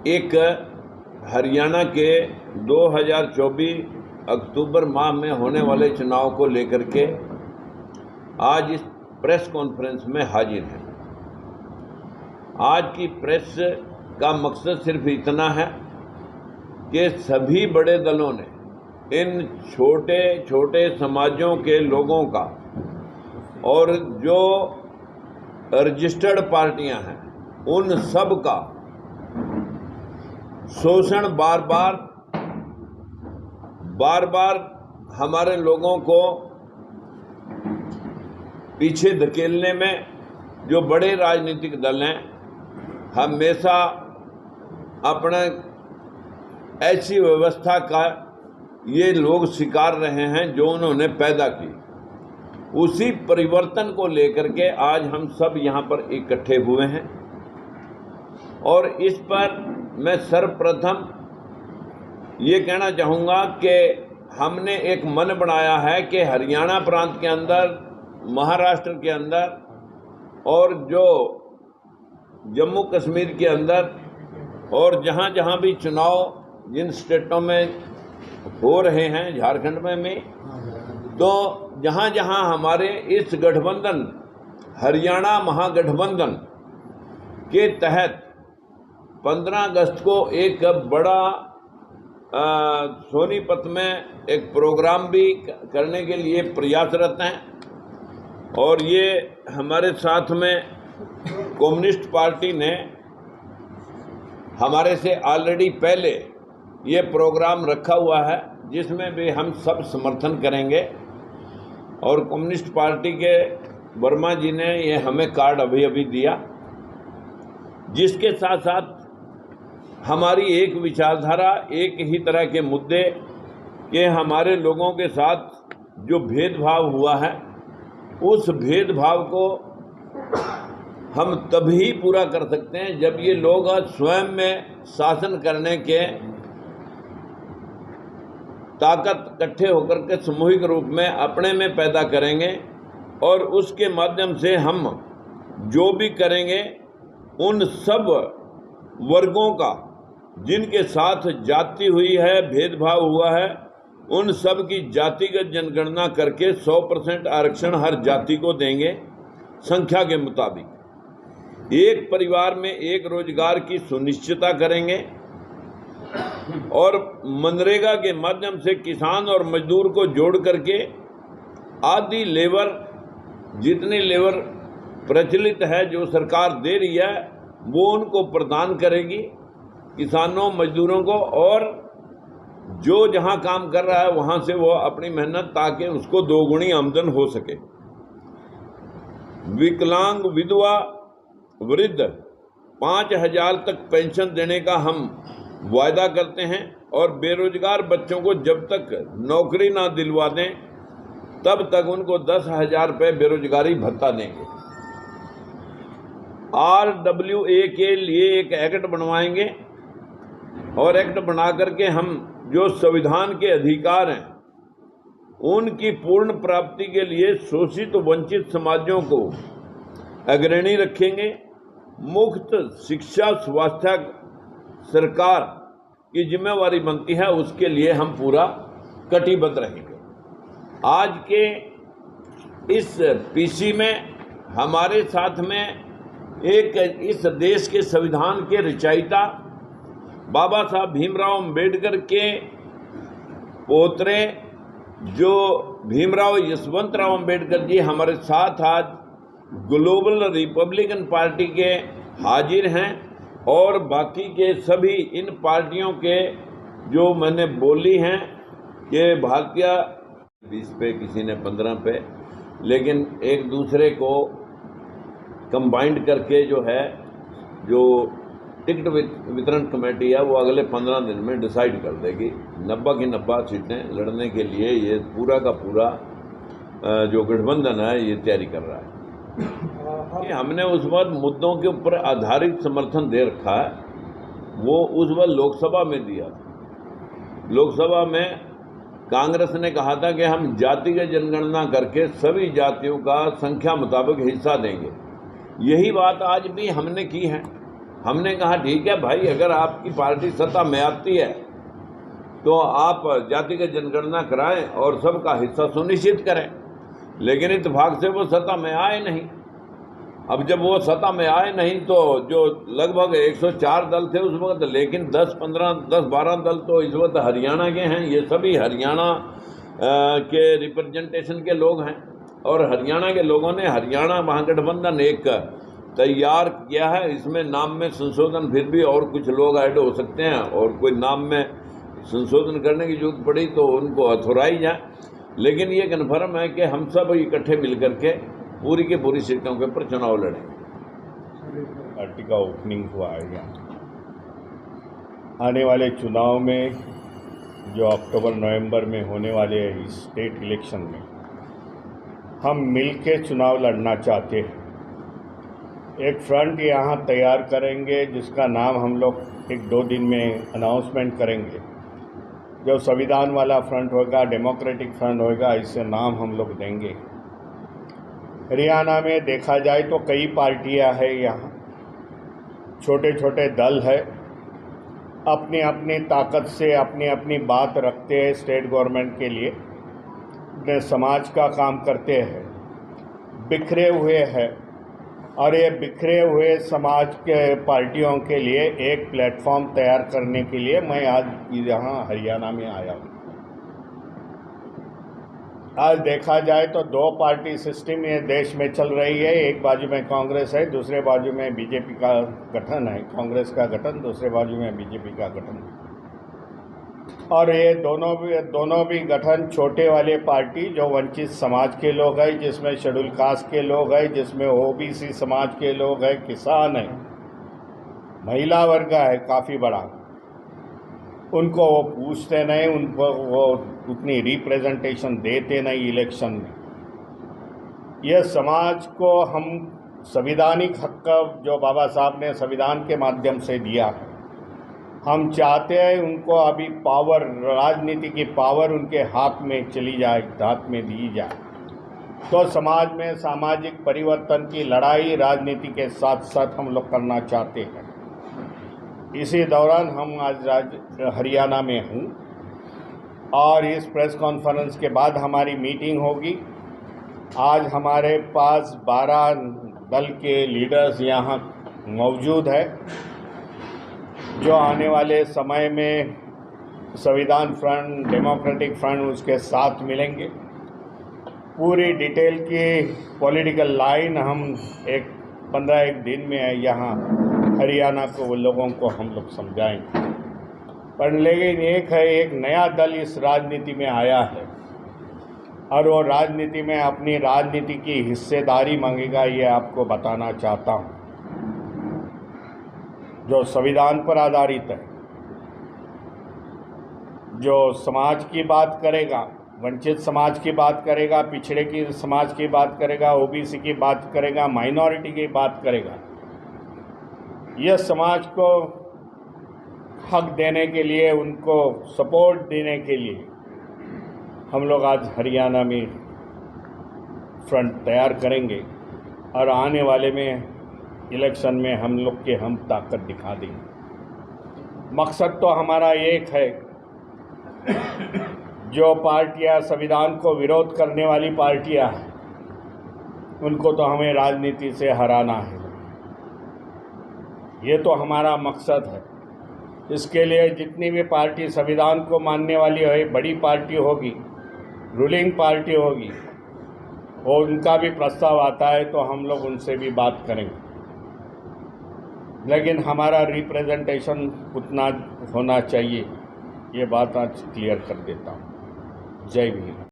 एक हरियाणा के 2024 अक्टूबर माह में होने वाले चुनाव को लेकर के आज इस प्रेस कॉन्फ्रेंस में हाजिर हैं। आज की प्रेस का मकसद सिर्फ इतना है कि सभी बड़े दलों ने इन छोटे छोटे समाजों के लोगों का और जो रजिस्टर्ड पार्टियां हैं उन सब का शोषण बार बार हमारे लोगों को पीछे धकेलने में जो बड़े राजनीतिक दल हैं हमेशा अपने ऐसी व्यवस्था का ये लोग शिकार रहे हैं जो उन्होंने पैदा की। उसी परिवर्तन को लेकर के आज हम सब यहाँ पर इकट्ठे हुए हैं और इस पर मैं सर्वप्रथम ये कहना चाहूँगा कि हमने एक मन बनाया है कि हरियाणा प्रांत के अंदर, महाराष्ट्र के अंदर और जो जम्मू कश्मीर के अंदर और जहाँ जहाँ भी चुनाव जिन स्टेटों में हो रहे हैं, झारखंड में तो जहाँ जहाँ हमारे इस गठबंधन हरियाणा महागठबंधन के तहत 15 अगस्त को एक बड़ा सोनीपत में एक प्रोग्राम भी करने के लिए प्रयासरत हैं और ये हमारे साथ में कम्युनिस्ट पार्टी ने हमारे से ऑलरेडी पहले ये प्रोग्राम रखा हुआ है जिसमें भी हम सब समर्थन करेंगे और कम्युनिस्ट पार्टी के वर्मा जी ने ये हमें कार्ड अभी दिया, जिसके साथ साथ हमारी एक विचारधारा, एक ही तरह के मुद्दे कि हमारे लोगों के साथ जो भेदभाव हुआ है उस भेदभाव को हम तभी पूरा कर सकते हैं जब ये लोग स्वयं में शासन करने के ताकत इकट्ठे होकर के सामूहिक रूप में अपने में पैदा करेंगे और उसके माध्यम से हम जो भी करेंगे उन सब वर्गों का जिनके साथ जाति हुई है, भेदभाव हुआ है, उन सब की जातिगत जनगणना करके 100% आरक्षण हर जाति को देंगे संख्या के मुताबिक। एक परिवार में एक रोजगार की सुनिश्चितता करेंगे और मनरेगा के माध्यम से किसान और मजदूर को जोड़ करके आधी लेबर, जितनी लेबर प्रचलित है जो सरकार दे रही है वो उनको प्रदान करेगी किसानों मजदूरों को, और जो जहां काम कर रहा है वहां से वो अपनी मेहनत ताकि उसको दोगुनी आमदन हो सके। विकलांग, विधवा, वृद्ध 5,000 तक पेंशन देने का हम वायदा करते हैं और बेरोजगार बच्चों को जब तक नौकरी ना दिलवा दें तब तक उनको 10,000 रुपये बेरोजगारी भत्ता देंगे। RWA के लिए एक एक्ट बनवाएंगे और एक्ट बना करके हम जो संविधान के अधिकार हैं उनकी पूर्ण प्राप्ति के लिए शोषित वंचित समाजों को अग्रणी रखेंगे। मुफ्त शिक्षा, स्वास्थ्य सरकार की जिम्मेवारी बनती है, उसके लिए हम पूरा कटिबद्ध रहेंगे। आज के इस पीसी में हमारे साथ में एक इस देश के संविधान के रचयिता बाबा साहब भीमराव अंबेडकर के पोतरे जो भीमराव यशवंतराव अंबेडकर जी हमारे साथ आज ग्लोबल रिपब्लिकन पार्टी के हाजिर हैं और बाकी के सभी इन पार्टियों के जो मैंने बोली हैं कि भारतीय 20 पे, किसी ने 15 पे, लेकिन एक दूसरे को कंबाइंड करके जो है जो टिकट वितरण कमेटी है वो अगले 15 दिन में डिसाइड कर देगी। 90 की 90 सीटें लड़ने के लिए ये पूरा का पूरा जो गठबंधन है ये तैयारी कर रहा है। हमने उस वक्त मुद्दों के ऊपर आधारित समर्थन दे रखा है, वो उस वक्त लोकसभा में दिया था। लोकसभा में कांग्रेस ने कहा था कि हम जातिगत जनगणना करके सभी जातियों का संख्या मुताबिक हिस्सा देंगे। यही बात आज भी हमने की है हमने कहा ठीक है भाई, अगर आपकी पार्टी सत्ता में आती है तो आप जातिगत जनगणना कराएं और सबका हिस्सा सुनिश्चित करें। लेकिन इत्तेफाक से वो सत्ता में आए नहीं। अब जब वो सत्ता में आए नहीं तो जो लगभग 104 दल थे उस वक्त, लेकिन 10-12 दल तो इस वक्त हरियाणा के हैं। ये सभी हरियाणा के रिप्रेजेंटेशन के लोग हैं और हरियाणा के लोगों ने हरियाणा महागठबंधन एक तैयार किया है। इसमें नाम में संशोधन फिर भी और कुछ लोग ऐड हो सकते हैं और कोई नाम में संशोधन करने की जरूरत पड़ी तो उनको अथोराइज है। लेकिन ये कन्फर्म है कि हम सब इकट्ठे मिलकर के पूरी की पूरी सीटों के ऊपर चुनाव लड़ेंगे। पार्टी का ओपनिंग हुआ है यहाँ। आने वाले चुनाव में जो अक्टूबर नवंबर में होने वाले स्टेट इलेक्शन में हम मिलके चुनाव लड़ना चाहते हैं। एक फ्रंट यहाँ तैयार करेंगे जिसका नाम हम लोग 1-2 दिन में अनाउंसमेंट करेंगे। जो संविधान वाला फ्रंट होगा, डेमोक्रेटिक फ्रंट होगा, इससे नाम हम लोग देंगे। हरियाणा में देखा जाए तो कई पार्टियां हैं, यहाँ छोटे छोटे दल है, अपनी अपनी ताकत से अपनी अपनी बात रखते हैं, स्टेट गवर्नमेंट के लिए अपने समाज का काम करते हैं, बिखरे हुए हैं। और ये बिखरे हुए समाज के पार्टियों के लिए एक प्लेटफॉर्म तैयार करने के लिए मैं आज यहाँ हरियाणा में आया हूँ। आज देखा जाए तो 2 पार्टी सिस्टम ये देश में चल रही है। एक बाजू में कांग्रेस है, दूसरे बाजू में बीजेपी का गठन है। कांग्रेस का गठन, दूसरे बाजू में बीजेपी का गठन। और ये दोनों भी गठन छोटे वाले पार्टी जो वंचित समाज के लोग हैं, जिसमें शेड्यूल कास्ट के लोग हैं, जिसमें ओबीसी समाज के लोग हैं, किसान हैं, महिला वर्ग है काफ़ी बड़ा। उनको वो पूछते नहीं, उनको वो उतनी रिप्रेजेंटेशन देते नहीं इलेक्शन में। यह समाज को हम संवैधानिक हक जो बाबा साहब ने संविधान के माध्यम से दिया है, हम चाहते हैं उनको अभी पावर, राजनीति की पावर उनके हाथ में चली जाए, हाथ में दी जाए। तो समाज में सामाजिक परिवर्तन की लड़ाई राजनीति के साथ साथ हम लोग करना चाहते हैं। इसी दौरान हम आज हरियाणा में हूँ और इस प्रेस कॉन्फ्रेंस के बाद हमारी मीटिंग होगी। आज हमारे पास 12 दल के लीडर्स यहाँ मौजूद है जो आने वाले समय में संविधान फ्रंट, डेमोक्रेटिक फ्रंट उसके साथ मिलेंगे। पूरी डिटेल की पॉलिटिकल लाइन हम 15 दिन में यहाँ हरियाणा को वो लोगों को हम लोग समझाएंगे। पर लेकिन एक नया दल इस राजनीति में आया है और वो राजनीति में अपनी राजनीति की हिस्सेदारी मांगेगा, ये आपको बताना चाहता हूँ। जो संविधान पर आधारित है, जो समाज की बात करेगा, वंचित समाज की बात करेगा, पिछड़े की समाज की बात करेगा, ओबीसी की बात करेगा, माइनॉरिटी की बात करेगा। यह समाज को हक देने के लिए, उनको सपोर्ट देने के लिए हम लोग आज हरियाणा में फ्रंट तैयार करेंगे और आने वाले में इलेक्शन में हम लोग के हम ताकत दिखा देंगे। मकसद तो हमारा एक है, जो पार्टियां संविधान को विरोध करने वाली पार्टियां हैं, उनको तो हमें राजनीति से हराना है। ये तो हमारा मकसद है। इसके लिए जितनी भी पार्टी संविधान को मानने वाली है, बड़ी पार्टी होगी, रूलिंग पार्टी होगी, और उनका भी प्रस्ताव आता है तो हम लोग उनसे भी बात करेंगे। लेकिन हमारा रिप्रेजेंटेशन उतना होना चाहिए, ये बात आज क्लियर कर देता हूँ। जय भीम।